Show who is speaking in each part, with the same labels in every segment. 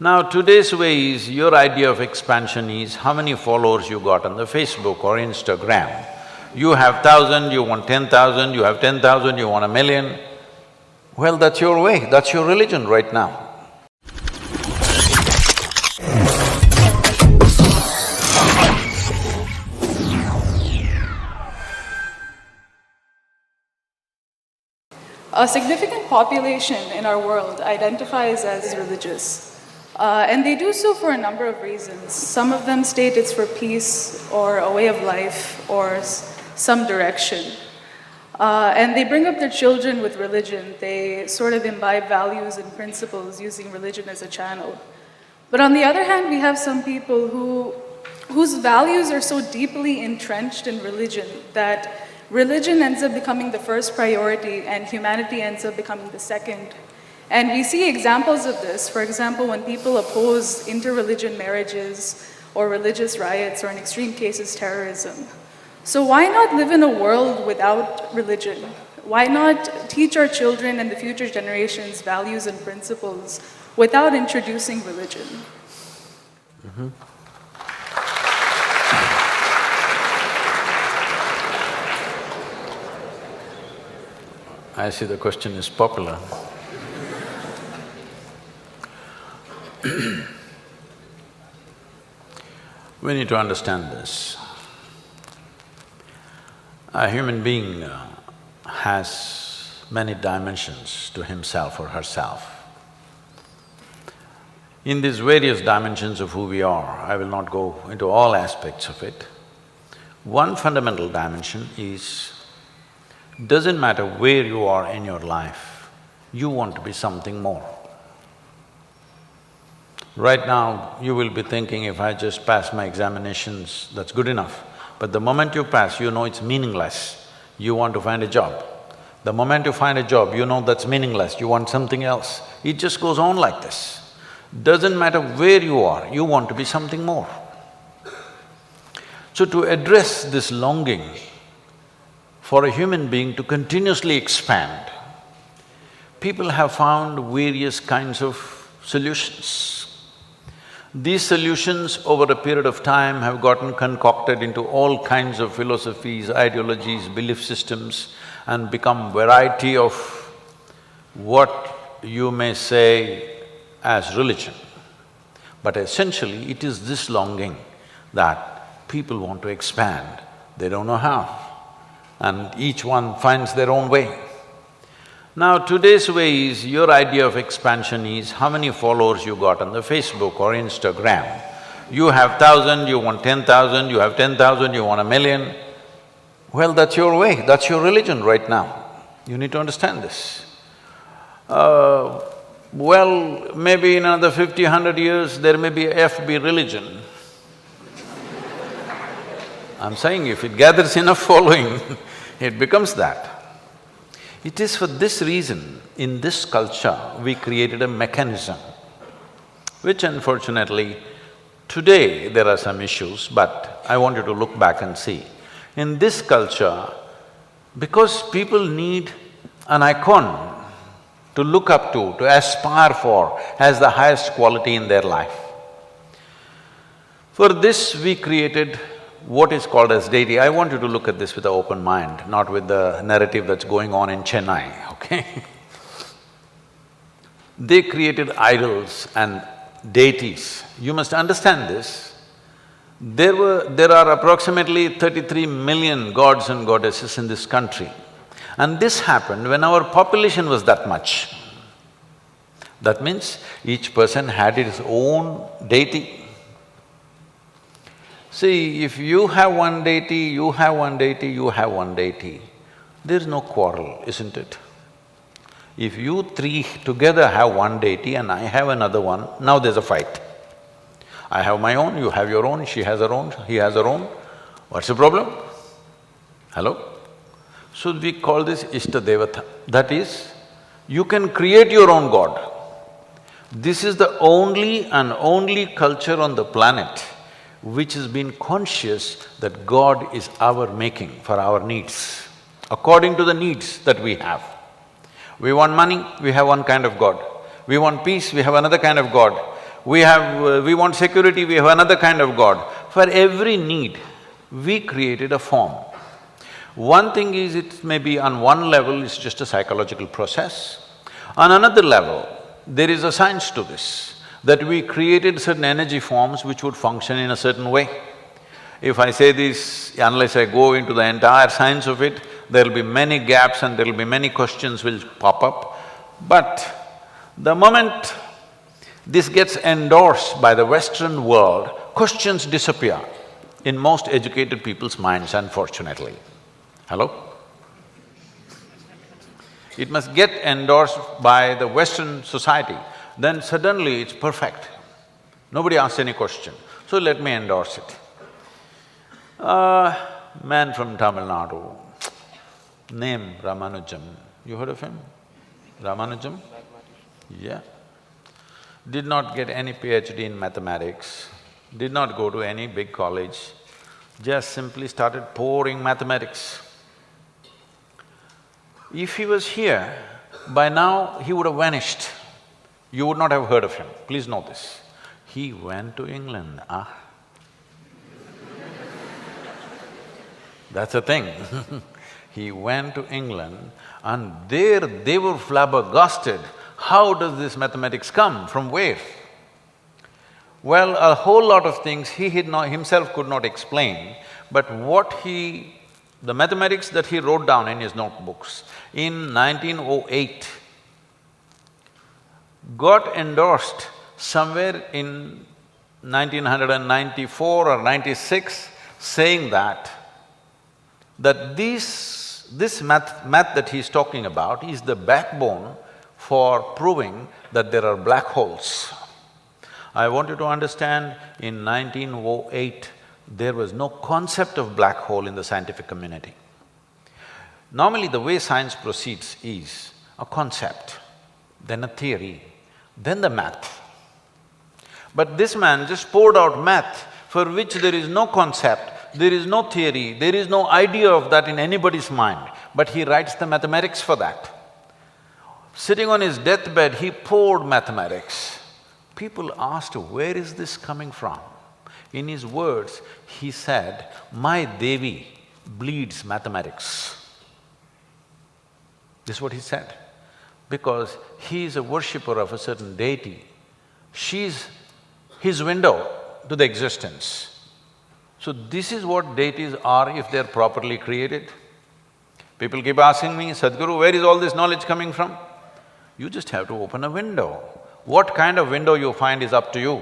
Speaker 1: Now today's way is, your idea of expansion is how many followers you got on the Facebook or Instagram. You have 1,000, you want 10,000, you have 10,000, you want 1,000,000. Well, that's your way, that's your religion right now.
Speaker 2: A significant population in our world identifies as religious. And they do so for a number of reasons. Some of them state it's for peace or a way of life or some direction. And they bring up their children with religion. They sort of imbibe values and principles using religion as a channel. But on the other hand, we have some people whose values are so deeply entrenched in religion that religion ends up becoming the first priority and humanity ends up becoming the second. And we see examples of this. For example, when people oppose interreligion marriages or religious riots or in extreme cases terrorism. So why not live in a world without religion? Why not teach our children and the future generations values and principles without introducing religion?
Speaker 1: I see the question is popular. We need to understand this. A human being has many dimensions to himself or herself. In these various dimensions of who we are, I will not go into all aspects of it. One fundamental dimension is, doesn't matter where you are in your life, you want to be something more. Right now, you will be thinking, if I just pass my examinations, that's good enough. But the moment you pass, you know it's meaningless. You want to find a job. The moment you find a job, you know that's meaningless, you want something else. It just goes on like this. Doesn't matter where you are, you want to be something more. So to address this longing for a human being to continuously expand, people have found various kinds of solutions. These solutions over a period of time have gotten concocted into all kinds of philosophies, ideologies, belief systems and become variety of what you may say as religion. But essentially, it is this longing that people want to expand, they don't know how, and each one finds their own way. Now today's way is, your idea of expansion is how many followers you got on the Facebook or Instagram. You have 1,000, you want 10,000, you have 10,000, you want 1,000,000. Well, that's your way, that's your religion right now. You need to understand this. Well, maybe in another 50, 100 years, there may be a FB religion. I'm saying if it gathers enough following, it becomes that. It is for this reason, in this culture, we created a mechanism, which unfortunately, today there are some issues, but I want you to look back and see. In this culture, because people need an icon to look up to aspire for as the highest quality in their life. For this, we created what is called as deity. I want you to look at this with an open mind, not with the narrative that's going on in Chennai, okay? They created idols and deities. You must understand this. There are approximately 33 million gods and goddesses in this country. And this happened when our population was that much. That means each person had his own deity. See, if you have one deity, you have one deity, you have one deity, there's no quarrel, isn't it? If you three together have one deity and I have another one, now there's a fight. I have my own, you have your own, she has her own, he has her own. What's the problem? Hello? So we call this Ishta Devata. That is, you can create your own god. This is the only and only culture on the planet which has been conscious that God is our making for our needs, according to the needs that we have. We want money, we have one kind of God. We want peace, we have another kind of God. we want security, we have another kind of God. For every need, we created a form. One thing is, it may be on one level, it's just a psychological process. On another level, there is a science to this, that we created certain energy forms which would function in a certain way. If I say this, unless I go into the entire science of it, there'll be many gaps and there'll be many questions will pop up. But the moment this gets endorsed by the Western world, questions disappear in most educated people's minds, unfortunately. Hello? It must get endorsed by the Western society, then suddenly it's perfect. Nobody asks any question, so let me endorse it. Man from Tamil Nadu, name Ramanujam, you heard of him? Ramanujam? Yeah. Did not get any PhD in mathematics, did not go to any big college, just simply started pouring mathematics. If he was here, by now he would have vanished. You would not have heard of him, please know this. He went to England, That's the thing. He went to England and there they were flabbergasted. How does this mathematics come? From where? Well, a whole lot of things he himself could not explain, but the mathematics that he wrote down in his notebooks in 1908 got endorsed somewhere in 1994 or 96, saying that this math that he's talking about is the backbone for proving that there are black holes. I want you to understand, in 1908, there was no concept of black hole in the scientific community. Normally the way science proceeds is a concept, then a theory, then the math. But this man just poured out math for which there is no concept, there is no theory, there is no idea of that in anybody's mind, but he writes the mathematics for that. Sitting on his deathbed, he poured mathematics. People asked, where is this coming from? In his words, he said, my Devi bleeds mathematics. This is what he said, because he is a worshipper of a certain deity. She's his window to the existence. So this is what deities are if they're properly created. People keep asking me, Sadhguru, where is all this knowledge coming from? You just have to open a window. What kind of window you find is up to you.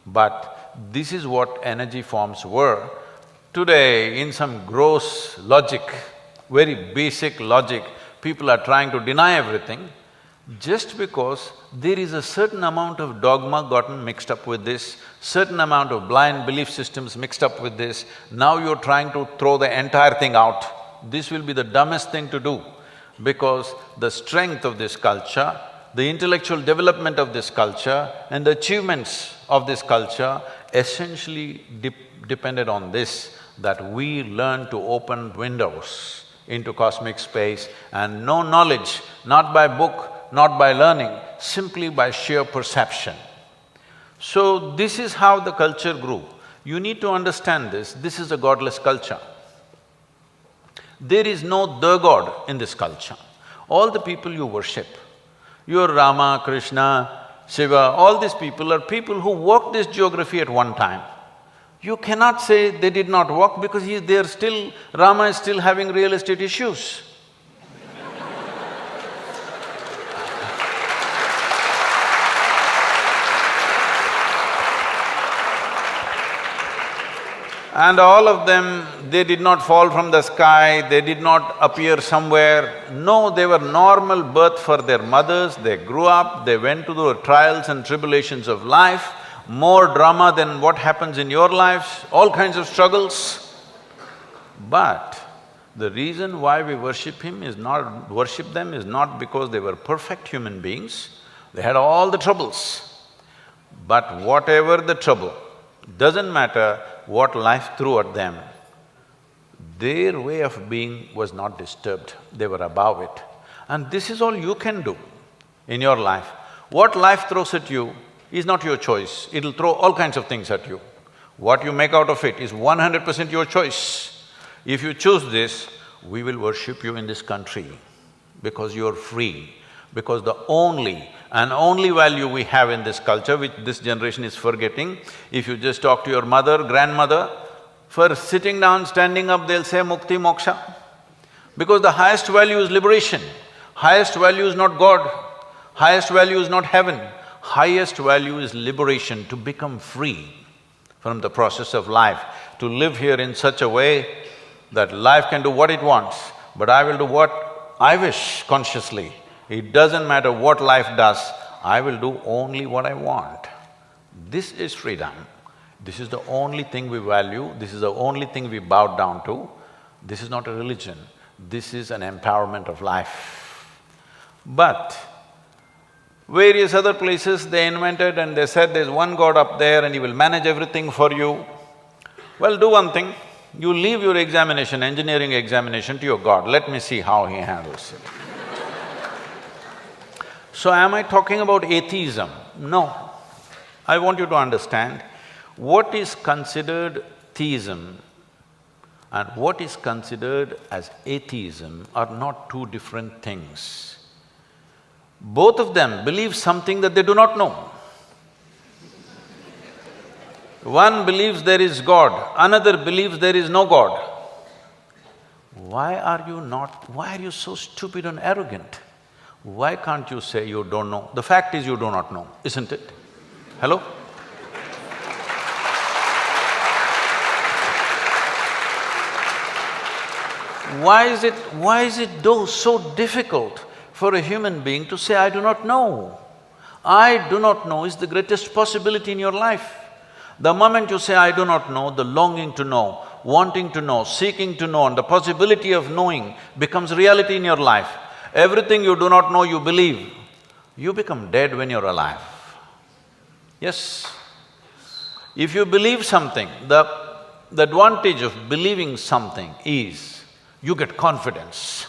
Speaker 1: But this is what energy forms were. Today, in some gross logic, very basic logic, people are trying to deny everything just because there is a certain amount of dogma gotten mixed up with this, certain amount of blind belief systems mixed up with this. Now you're trying to throw the entire thing out. This will be the dumbest thing to do, because the strength of this culture, the intellectual development of this culture and the achievements of this culture essentially depended on this, that we learn to open windows into cosmic space and know knowledge, not by book, not by learning, simply by sheer perception. So this is how the culture grew. You need to understand this is a godless culture. There is no the God in this culture. All the people you worship, your Rama, Krishna, Shiva, all these people are people who walked this geography at one time. You cannot say they did not walk because they're still… Rama is still having real estate issues. And all of them, they did not fall from the sky, they did not appear somewhere. No, they were normal birth for their mothers, they grew up, they went through the trials and tribulations of life, more drama than what happens in your lives, all kinds of struggles. But the reason why we worship them is not because they were perfect human beings, they had all the troubles. But whatever the trouble, doesn't matter what life threw at them, their way of being was not disturbed, they were above it. And this is all you can do in your life. What life throws at you, is not your choice, it'll throw all kinds of things at you. What you make out of it is 100% your choice. If you choose this, we will worship you in this country because you're free. Because the only and only value we have in this culture, which this generation is forgetting, if you just talk to your mother, grandmother, for sitting down, standing up, they'll say mukti, moksha. Because the highest value is liberation, highest value is not God, highest value is not heaven, highest value is liberation, to become free from the process of life, to live here in such a way that life can do what it wants, but I will do what I wish consciously. It doesn't matter what life does, I will do only what I want. This is freedom. This is the only thing we value, this is the only thing we bow down to. This is not a religion, this is an empowerment of life. But various other places they invented and they said there's one God up there and he will manage everything for you. Well, do one thing, you leave your examination, engineering examination to your God, let me see how he handles it. So am I talking about atheism? No. I want you to understand, what is considered theism and what is considered as atheism are not two different things. Both of them believe something that they do not know. One believes there is God, another believes there is no God. Why are you so stupid and arrogant? Why can't you say you don't know? The fact is you do not know, isn't it? Hello? Why is it though so difficult for a human being to say, I do not know? I do not know is the greatest possibility in your life. The moment you say, I do not know, the longing to know, wanting to know, seeking to know and the possibility of knowing becomes reality in your life. Everything you do not know, you believe. You become dead when you're alive. Yes. If you believe something, the advantage of believing something is you get confidence.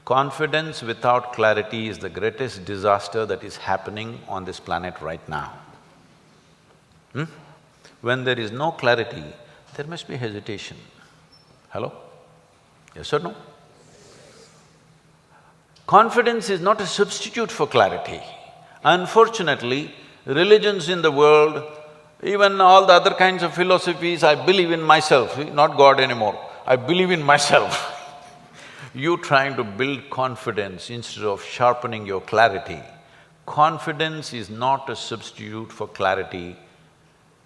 Speaker 1: Confidence without clarity is the greatest disaster that is happening on this planet right now. When there is no clarity, there must be hesitation. Hello? Yes or no? Confidence is not a substitute for clarity. Unfortunately, religions in the world, even all the other kinds of philosophies, I believe in myself, not God anymore, I believe in myself. You trying to build confidence instead of sharpening your clarity. Confidence is not a substitute for clarity.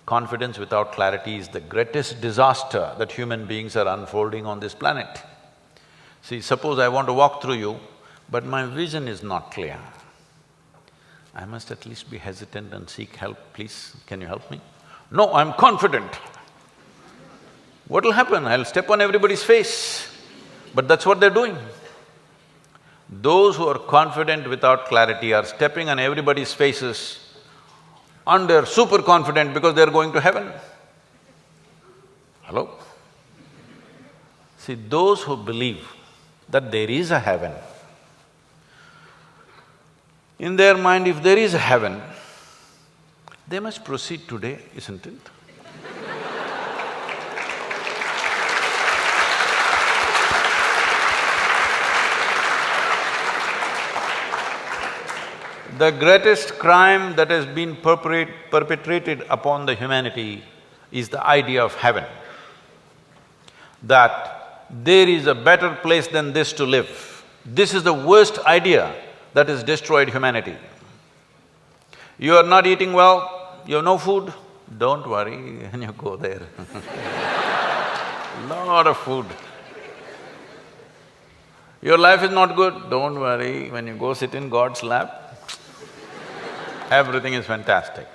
Speaker 1: Confidence without clarity is the greatest disaster that human beings are unfolding on this planet. See, suppose I want to walk through you, but my vision is not clear. I must at least be hesitant and seek help, please, can you help me? No, I'm confident. What'll happen? I'll step on everybody's face. But that's what they're doing. Those who are confident without clarity are stepping on everybody's faces and they're super confident because they're going to heaven. Hello? See, those who believe that there is a heaven, in their mind, if there is a heaven, they must proceed today, isn't it? The greatest crime that has been perpetrated upon the humanity is the idea of heaven. That there is a better place than this to live. This is the worst idea that has destroyed humanity. You are not eating well, you have no food, don't worry when you go there. Lot of food. Your life is not good, don't worry, when you go sit in God's lap, everything is fantastic.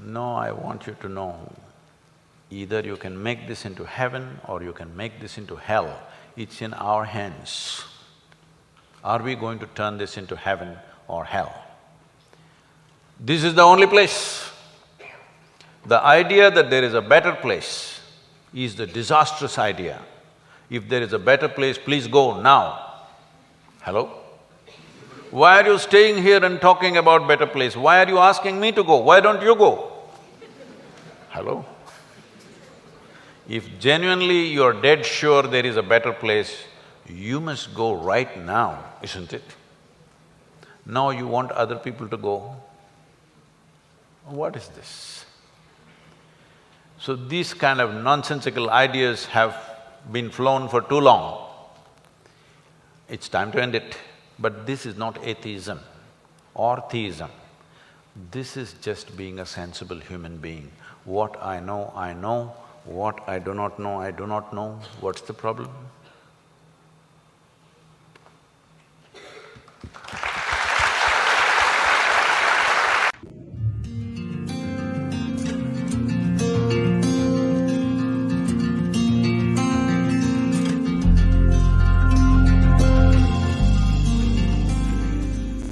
Speaker 1: No, I want you to know, either you can make this into heaven or you can make this into hell. It's in our hands. Are we going to turn this into heaven or hell? This is the only place. The idea that there is a better place is the disastrous idea. If there is a better place, please go now. Hello? Why are you staying here and talking about better place? Why are you asking me to go? Why don't you go? Hello? If genuinely you're dead sure there is a better place, you must go right now, isn't it? Now you want other people to go? What is this? So these kind of nonsensical ideas have been flown for too long. It's time to end it. But this is not atheism or theism. This is just being a sensible human being. What I know, I know. What I do not know, I do not know. What's the problem?